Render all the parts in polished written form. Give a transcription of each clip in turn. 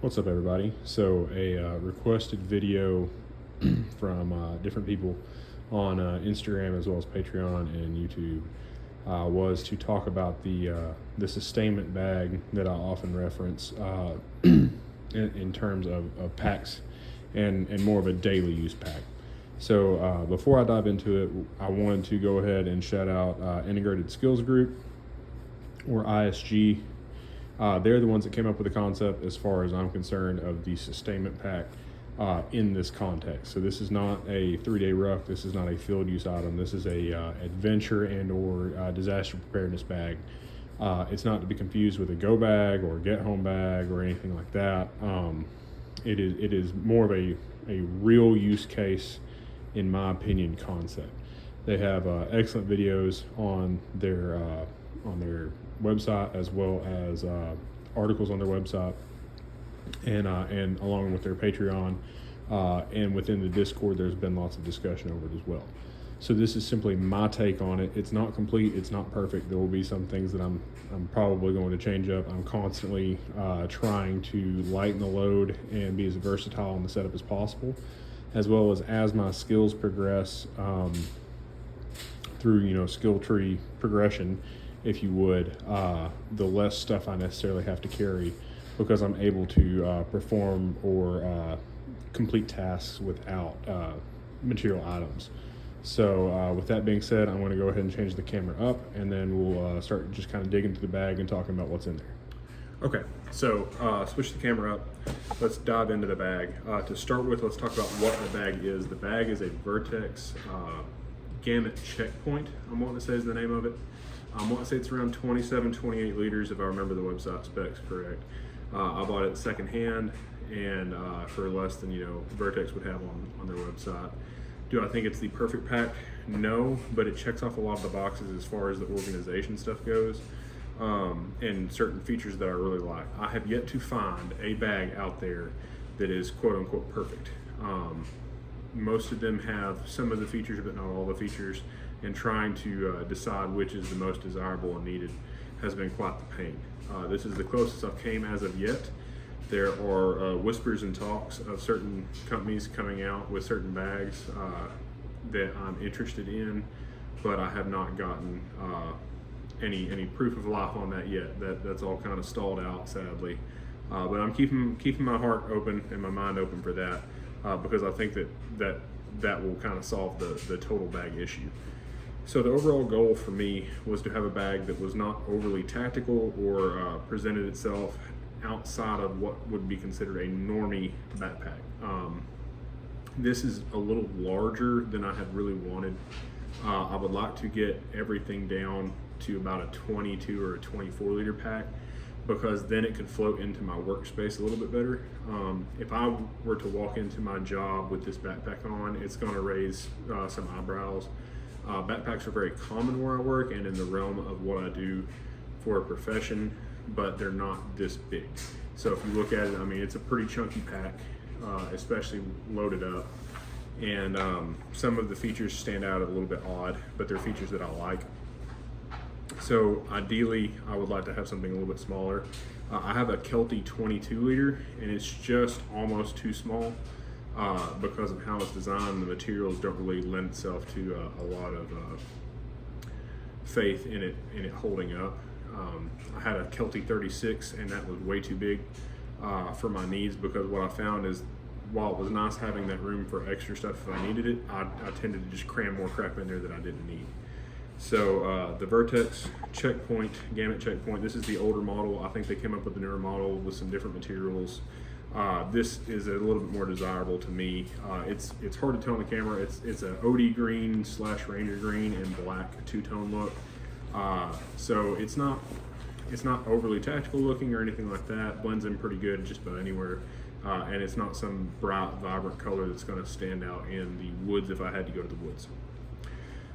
What's up, everybody? So a requested video from different people on Instagram as well as Patreon and YouTube was to talk about the sustainment bag that I often reference in terms of packs and more of a daily use pack. So before I dive into it, I wanted to go ahead and shout out Integrated Skills Group, or ISG. They're the ones that came up with the concept, as far as I'm concerned, of the sustainment pack in this context. So this is not a 3-day ruck. This is not a field use item. This is a adventure and or disaster preparedness bag. It's not to be confused with a go bag or get home bag or anything like that. It is more of a real use case, in my opinion, concept. They have excellent videos on their website, as well as articles on their website, and along with their Patreon, and within the Discord there's been lots of discussion over it as well. So this is simply my take on it. It's not complete, it's not perfect. There will be some things that I'm probably going to change up. I'm constantly trying to lighten the load and be as versatile in the setup as possible, as well as my skills progress through skill tree progression, if you would, the less stuff I necessarily have to carry, because I'm able to perform or complete tasks without material items. So with that being said, I'm going to go ahead and change the camera up, and then we'll start just kind of digging into the bag and talking about what's in there. Okay, so switch the camera up. Let's dive into the bag. To start with, let's talk about what the bag is. The bag is a Vertex Gamut Checkpoint, I'm wanting to say is the name of it. I want to say it's around 27, 28 liters, if I remember the website specs correct. I bought it secondhand and for less than Vertex would have on their website. Do I think it's the perfect pack? No, but it checks off a lot of the boxes as far as the organization stuff goes, and certain features that I really like. I have yet to find a bag out there that is quote unquote perfect. Most of them have some of the features, but not all the features, and trying to decide which is the most desirable and needed has been quite the pain. This is the closest I've came as of yet. There are whispers and talks of certain companies coming out with certain bags that I'm interested in, but I have not gotten any proof of life on that yet. That's all kind of stalled out, sadly. But I'm keeping my heart open and my mind open for that, because I think that will kind of solve the total bag issue. So the overall goal for me was to have a bag that was not overly tactical or presented itself outside of what would be considered a normie backpack. This is a little larger than I had really wanted. I would like to get everything down to about a 22 or a 24 liter pack, because then it could float into my workspace a little bit better. If I were to walk into my job with this backpack on, it's going to raise some eyebrows. Backpacks are very common where I work and in the realm of what I do for a profession, but they're not this big. So if you look at it, I mean, it's a pretty chunky pack, especially loaded up. And some of the features stand out a little bit odd, but they're features that I like. So ideally, I would like to have something a little bit smaller. I have a Kelty 22 liter, and it's just almost too small because of how it's designed. The materials don't really lend itself to a lot of faith in it holding up. I had a Kelty 36, and that was way too big for my needs, because what I found is, while it was nice having that room for extra stuff if I needed it, I tended to just cram more crap in there that I didn't need. So the Vertex Checkpoint, Gamut Checkpoint, this is the older model. I think they came up with the newer model with some different materials. This is a little bit more desirable to me. It's hard to tell on the camera. It's an OD green / Ranger green and black two-tone look. So it's not overly tactical looking or anything like that. Blends in pretty good just about anywhere. And it's not some bright, vibrant color that's going to stand out in the woods if I had to go to the woods.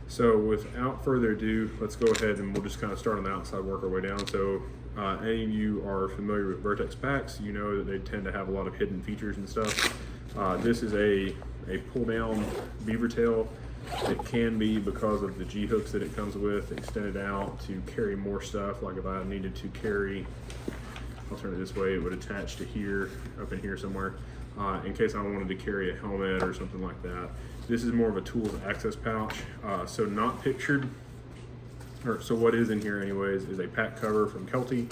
So without further ado, let's go ahead and we'll just kind of start on the outside, work our way down. So any of you are familiar with Vertex packs, you know that they tend to have a lot of hidden features and stuff. This is a pull down beaver tail. It can be, because of the G hooks that it comes with, extended out to carry more stuff. Like if I needed to carry I'll turn it this way, it would attach to here, up in here somewhere, in case I wanted to carry a helmet or something like that. This is more of a tools access pouch, so not pictured. So what is in here anyways is a pack cover from Kelty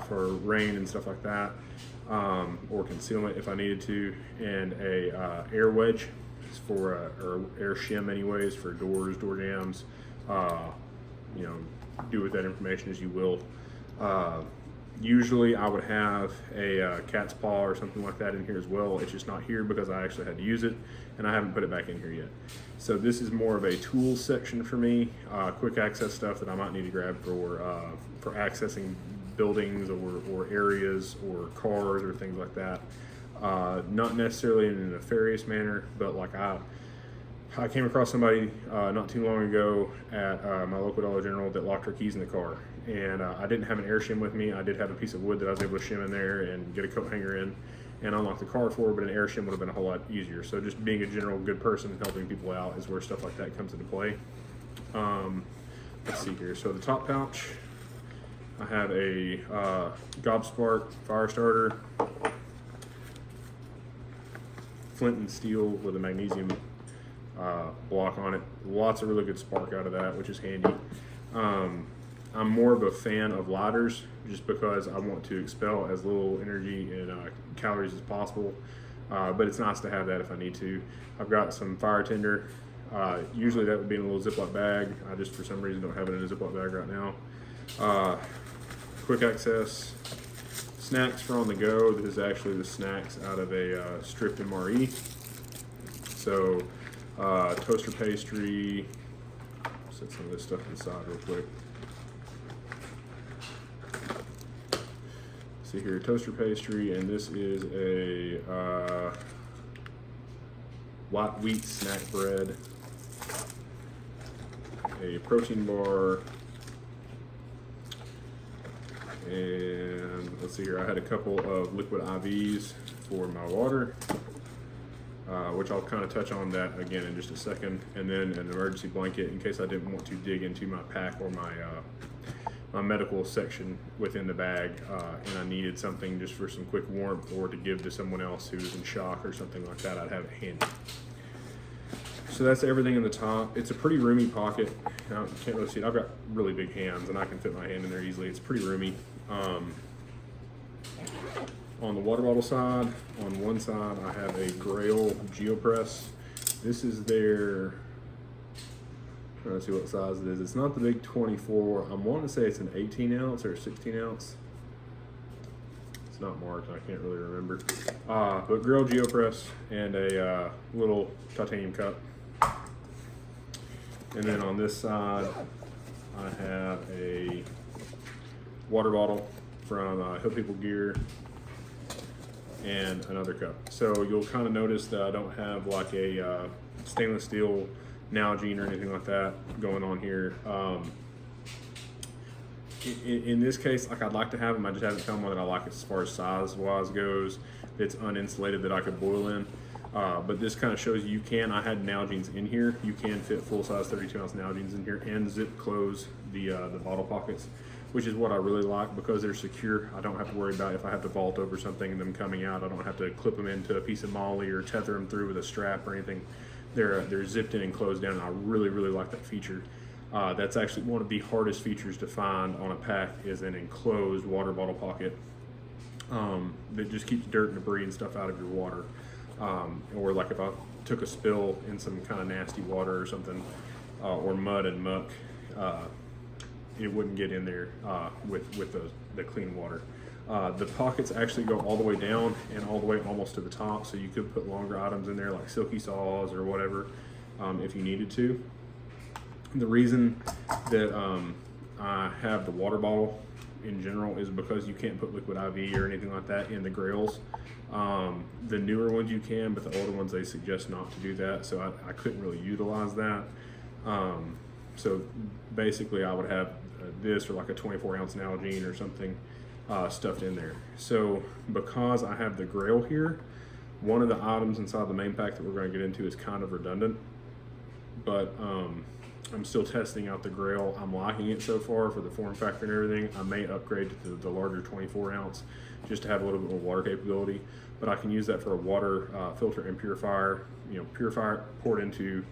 for rain and stuff like that, or concealment if I needed to, and a air wedge for or air shim anyways for doors, door jams. You know, do with that information as you will. Usually I would have a cat's paw or something like that in here as well. It's just not here because I actually had to use it and I haven't put it back in here yet. So this is more of a tools section for me, quick access stuff that I might need to grab for accessing buildings or areas or cars or things like that. Not necessarily in a nefarious manner, but like I came across somebody not too long ago at my local Dollar General that locked her keys in the car. And I didn't have an air shim with me. I did have a piece of wood that I was able to shim in there and get a coat hanger in and unlock the car for, but an air shim would have been a whole lot easier. So just being a general good person and helping people out is where stuff like that comes into play. Let's see here. So the top pouch, I have a Gobspark fire starter, flint and steel with a magnesium block on it. Lots of really good spark out of that, which is handy. I'm more of a fan of lighters just because I want to expel as little energy and calories as possible, but it's nice to have that if I need to. I've got some fire tinder. Usually that would be in a little Ziploc bag. I just for some reason don't have it in a Ziploc bag right now. Quick access. Snacks for on the go. This is actually the snacks out of a stripped MRE. So toaster pastry. Set some of this stuff inside real quick. See here, toaster pastry, and this is a white wheat snack bread, a protein bar, and let's see here, I had a couple of liquid IVs for my water, which I'll kind of touch on that again in just a second, and then an emergency blanket in case I didn't want to dig into my pack or my medical section within the bag, and I needed something just for some quick warmth or to give to someone else who's in shock or something like that. I'd have it handy. So that's everything in the top. It's a pretty roomy pocket. Now, you can't really see it. I've got really big hands and I can fit my hand in there easily. It's pretty roomy. On the water bottle side, on one side I have a Grail GeoPress. This is their, trying to see what size it is. It's not the big 24. I'm wanting to say it's an 18 ounce or 16 ounce. It's not marked. I can't really remember. But Grail GeoPress and a little titanium cup. And then on this side, I have a water bottle from Hill People Gear and another cup. So you'll kind of notice that I don't have like a stainless steel Nalgene or anything like that going on here. In this case, like I'd like to have them, I just haven't found one that I like as far as size wise goes that's uninsulated that I could boil in. But this kind of shows you can, I had Nalgenes in here, you can fit full size 32 ounce Nalgenes in here and zip close the bottle pockets, which is what I really like because they're secure. I don't have to worry about if I have to vault over something and them coming out. I don't have to clip them into a piece of MOLLE or tether them through with a strap or anything. They're zipped in and closed down, and I really, really like that feature. That's actually one of the hardest features to find on a pack is an enclosed water bottle pocket that just keeps dirt and debris and stuff out of your water. Or like if I took a spill in some kind of nasty water or something, or mud and muck, it wouldn't get in there with the clean water. The pockets actually go all the way down and all the way almost to the top, so you could put longer items in there like silky saws or whatever if you needed to. The reason that I have the water bottle in general is because you can't put liquid IV or anything like that in the Grails. The newer ones you can, but the older ones they suggest not to do that, so I couldn't really utilize that. So basically I would have this or like a 24 ounce Nalgene or something stuffed in there. So because I have the Grail here, one of the items inside the main pack that we're going to get into is kind of redundant, but I'm still testing out the grill. I'm liking it so far for the form factor and everything. I may upgrade to the larger 24 ounce just to have a little bit more water capability, but I can use that for a water filter and purifier. Purify it, pour it into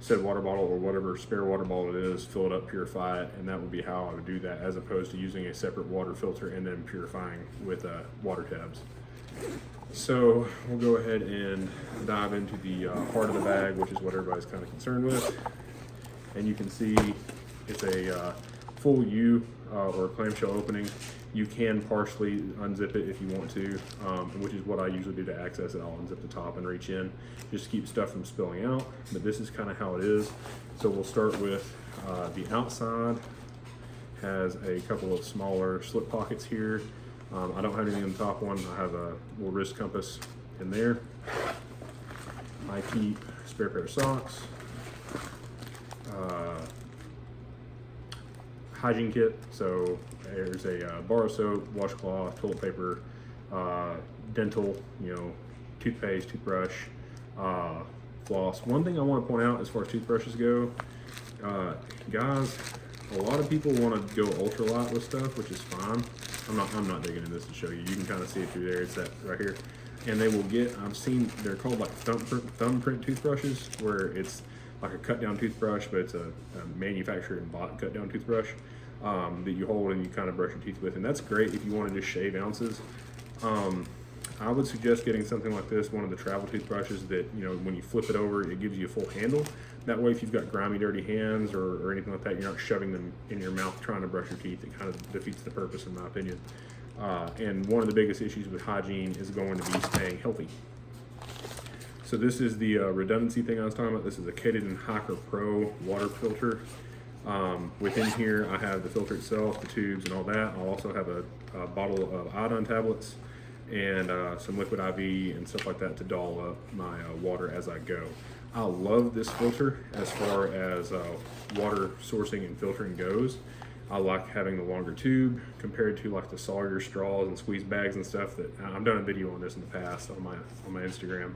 said water bottle or whatever spare water bottle it is, fill it up, purify it, and that would be how I would do that, as opposed to using a separate water filter and then purifying with water tabs. So we'll go ahead and dive into the heart of the bag, which is what everybody's kind of concerned with. And you can see it's a full U or clamshell opening. You can partially unzip it if you want to, which is what I usually do to access it. I'll unzip the top and reach in just to keep stuff from spilling out. But this is kind of how it is. So we'll start with the outside. Has a couple of smaller slip pockets here. I don't have anything in the top one. I have a little wrist compass in there. I keep a spare pair of socks, hygiene kit. So there's a bar of soap, washcloth, toilet paper, dental, toothpaste, toothbrush, floss. One thing I want to point out as far as toothbrushes go, guys, a lot of people want to go ultralight with stuff, which is fine. I'm not digging in this to show you. You can kind of see it through there. It's that right here. And they will I've seen, they're called like thumbprint toothbrushes, where it's like a cut down toothbrush, but it's a manufactured and bought cut down toothbrush that you hold and you kind of brush your teeth with. And that's great if you want to just shave ounces. I would suggest getting something like this, one of the travel toothbrushes that, when you flip it over, it gives you a full handle. That way, if you've got grimy, dirty hands or anything like that, you're not shoving them in your mouth trying to brush your teeth. It kind of defeats the purpose, in my opinion. And one of the biggest issues with hygiene is going to be staying healthy. So this is the redundancy thing I was talking about. This is a Katadyn Hiker Pro water filter. Within here, I have the filter itself, the tubes, and all that. I'll also have a bottle of iodine tablets and some liquid IV and stuff like that to doll up my water as I go. I love this filter as far as water sourcing and filtering goes. I like having the longer tube compared to like the Sawyer straws and squeeze bags and stuff that I've done a video on this in the past on my Instagram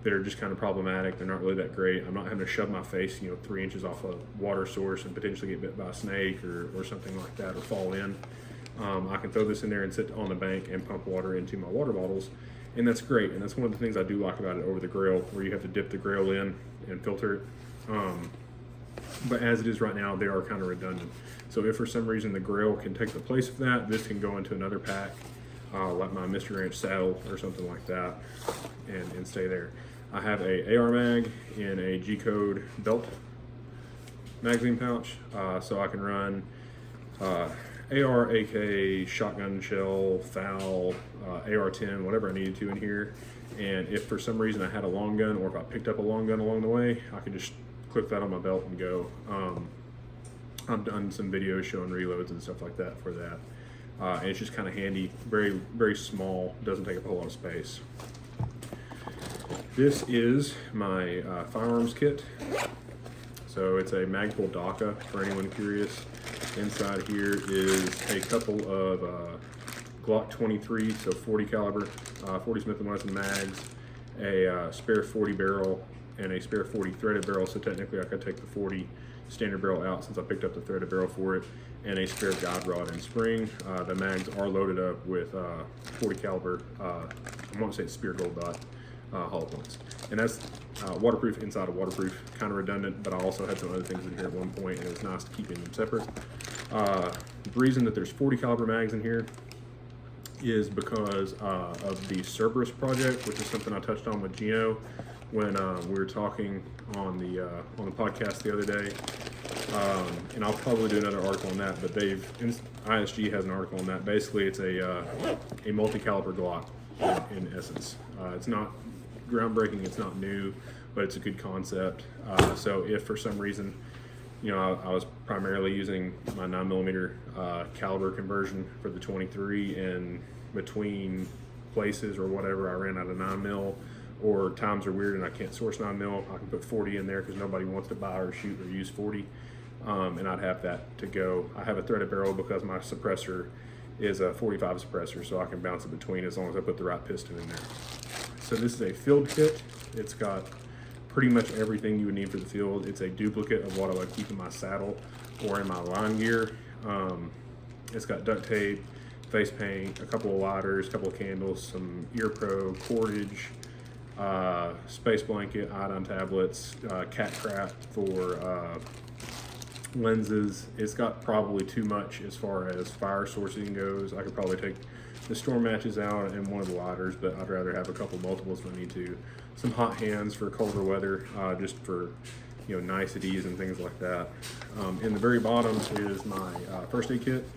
that are just kind of problematic. They're not really that great. I'm not having to shove my face 3 inches off a water source and potentially get bit by a snake or something like that or fall in. I can throw this in there and sit on the bank and pump water into my water bottles, and that's great. And that's one of the things I do like about it over the grill, where you have to dip the grill in and filter it. But as it is right now, they are kind of redundant. So if for some reason the grill can take the place of that, this can go into another pack, like my Mr. Ranch saddle or something like that, and stay there. I have a AR mag in a G-code belt magazine pouch, so I can run AR, AK, shotgun shell, FAL, AR-10, whatever I needed to in here. And if for some reason I had a long gun, or if I picked up a long gun along the way, I could just clip that on my belt and go. I've done some videos showing reloads and stuff like that for that. And it's just kind of handy, very, very small, doesn't take up a whole lot of space. This is my firearms kit. So it's a Magpul DACA for anyone curious. Inside here is a couple of Glock 23, so 40 caliber, 40 Smith & Wesson mags, a spare 40 barrel, and a spare 40 threaded barrel. So technically I could take the 40 standard barrel out since I picked up the threaded barrel for it, and a spare guide rod and spring. The mags are loaded up with 40 caliber, I want to say it's Spear Gold Dot hollow points. And that's waterproof inside of waterproof, kind of redundant, but I also had some other things in here at one point, and it was nice keeping them separate. The reason that there's 40 caliber mags in here is because of the Cerberus project, which is something I touched on with Gino when we were talking on the podcast the other day. And I'll probably do another article on that, but ISG has an article on that. Basically, it's a multi-caliber Glock in essence. It's not groundbreaking, it's not new, but it's a good concept. So if for some reason, I was primarily using my 9mm caliber conversion for the 23, and between places or whatever, I ran out of 9mm, or times are weird and I can't source 9mm, I can put 40 in there because nobody wants to buy or shoot or use 40, and I'd have that to go. I have a threaded barrel because my suppressor is a 45 suppressor, so I can bounce it between as long as I put the right piston in there. So this is a field kit. It's got pretty much everything you would need for the field. It's a duplicate of what I would keep in my saddle or in my line gear. It's got duct tape, face paint, a couple of lighters, a couple of candles, some ear pro, cordage, space blanket, iodine tablets, cat crap for lenses. It's got probably too much as far as fire sourcing goes. I could probably take the storm matches out and one of the lighters, but I'd rather have a couple multiples if I need to. Some hot hands for colder weather, just for niceties and things like that. In the very bottom is my first aid kit.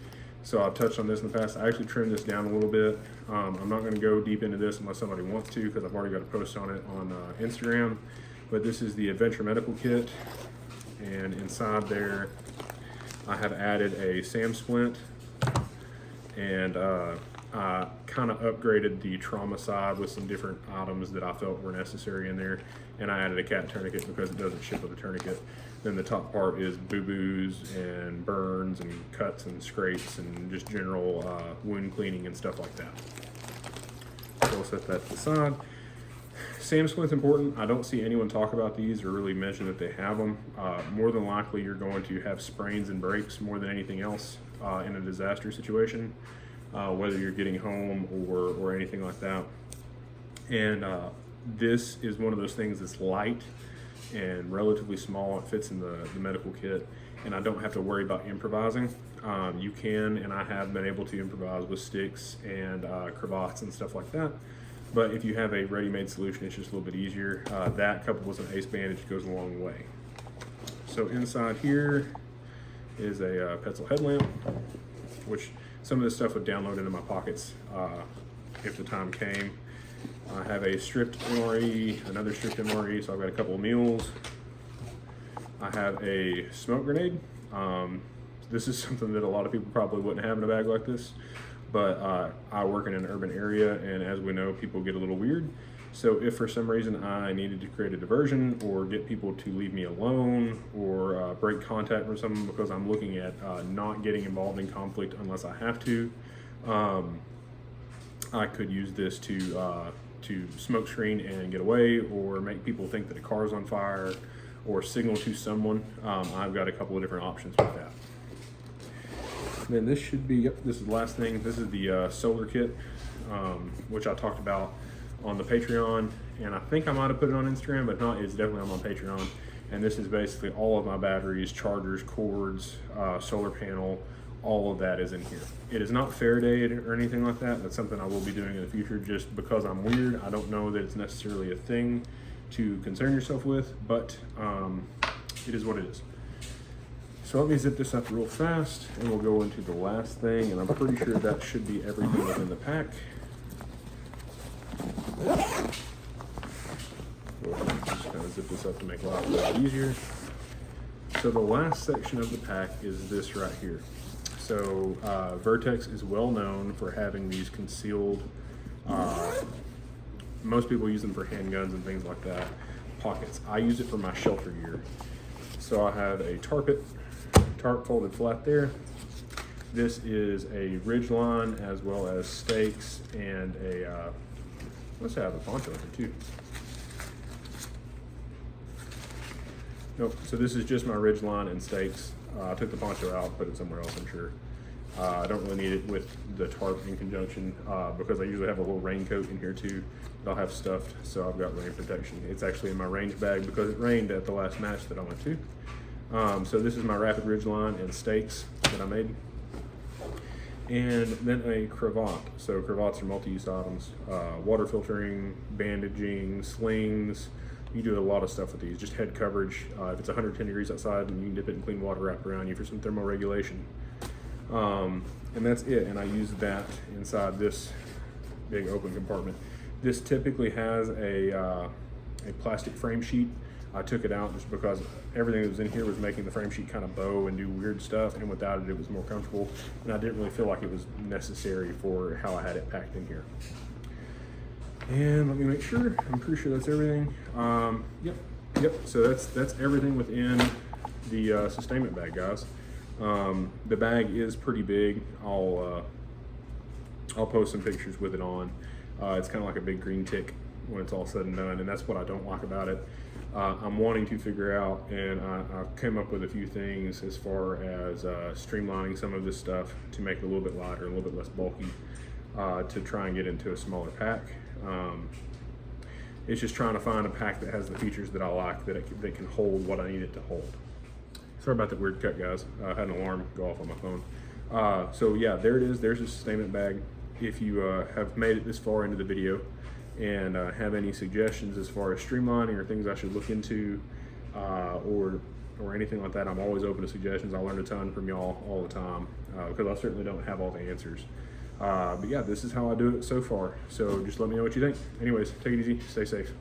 So I've touched on this in the past. I actually trimmed this down a little bit. I'm not going to go deep into this unless somebody wants to, because I've already got a post on it on Instagram. But this is the Adventure Medical Kit, and inside there I have added a SAM splint, and I kind of upgraded the trauma side with some different items that I felt were necessary in there, and I added a cat tourniquet because it doesn't ship with a tourniquet. Then the top part is boo-boos and burns and cuts and scrapes and just general wound cleaning and stuff like that. So I'll set that to the side. SAM splint's important. I don't see anyone talk about these or really mention that they have them. More than likely you're going to have sprains and breaks more than anything else in a disaster situation, whether you're getting home or anything like that. And this is one of those things that's light and relatively small. It fits in the medical kit, and I don't have to worry about improvising. You can, and I have been able to improvise with sticks and cravats and stuff like that. But if you have a ready-made solution, it's just a little bit easier. That coupled with an ace bandage goes a long way. So inside here is a Petzl headlamp, which some of this stuff would download into my pockets if the time came. I have a stripped MRE, another stripped MRE, so I've got a couple of mules. I have a smoke grenade. This is something that a lot of people probably wouldn't have in a bag like this, but I work in an urban area, and as we know, people get a little weird. So if for some reason I needed to create a diversion or get people to leave me alone or break contact with someone because I'm looking at not getting involved in conflict unless I have to, I could use this to smoke screen and get away, or make people think that a car's on fire, or signal to someone. I've got a couple of different options with that. And then this should be, yep, this is the last thing. This is the solar kit, which I talked about on the Patreon, and I think I might have put it on Instagram, but not, it's definitely on my Patreon. And this is basically all of my batteries, chargers, cords, solar panel, all of that is in here. It is not Faradayed or anything like that. That's something I will be doing in the future just because I'm weird. I don't know that it's necessarily a thing to concern yourself with, but it is what it is. So let me zip this up real fast and we'll go into the last thing, and I'm pretty sure that should be everything within the pack. Just kind of zip this up to make life a little easier. So the last section of the pack is this right here. So Vertex is well known for having these concealed, most people use them for handguns and things like that, pockets. I use it for my shelter gear. So I have a tarp folded flat there. This is a ridgeline as well as stakes and a, let's say I have a poncho in here too. Nope, so this is just my ridgeline and stakes. I took the poncho out, put it somewhere else, I'm sure. I don't really need it with the tarp in conjunction because I usually have a little raincoat in here too that I'll have stuffed, so I've got rain protection. It's actually in my range bag because it rained at the last match that I went to. So this is my rapid ridgeline and stakes that I made. And then a cravat. So cravats are multi-use items. Water filtering, bandaging, slings. You do a lot of stuff with these. Just head coverage. If it's 110 degrees outside, and you can dip it in clean water, wrap around you for some thermoregulation. And that's it. And I use that inside this big open compartment. This typically has a plastic frame sheet. I took it out just because everything that was in here was making the frame sheet kind of bow and do weird stuff, and without it, it was more comfortable. And I didn't really feel like it was necessary for how I had it packed in here. And let me make sure. I'm pretty sure that's everything. Yep. So that's everything within the sustainment bag, guys. The bag is pretty big. I'll post some pictures with it on. It's kind of like a big green tick when it's all said and done, and that's what I don't like about it. I'm wanting to figure out, and I came up with a few things as far as streamlining some of this stuff to make it a little bit lighter, a little bit less bulky, to try and get into a smaller pack. It's just trying to find a pack that has the features that I like, that can hold what I need it to hold. Sorry about that weird cut, guys. I had an alarm go off on my phone. So yeah, there it is. There's a Sustainment bag. If you have made it this far into the video and have any suggestions as far as streamlining or things I should look into, or anything like that, I'm always open to suggestions. I learn a ton from y'all all the time, because I certainly don't have all the answers. But yeah, this is how I do it so far. So just let me know what you think. Anyways, take it easy, stay safe.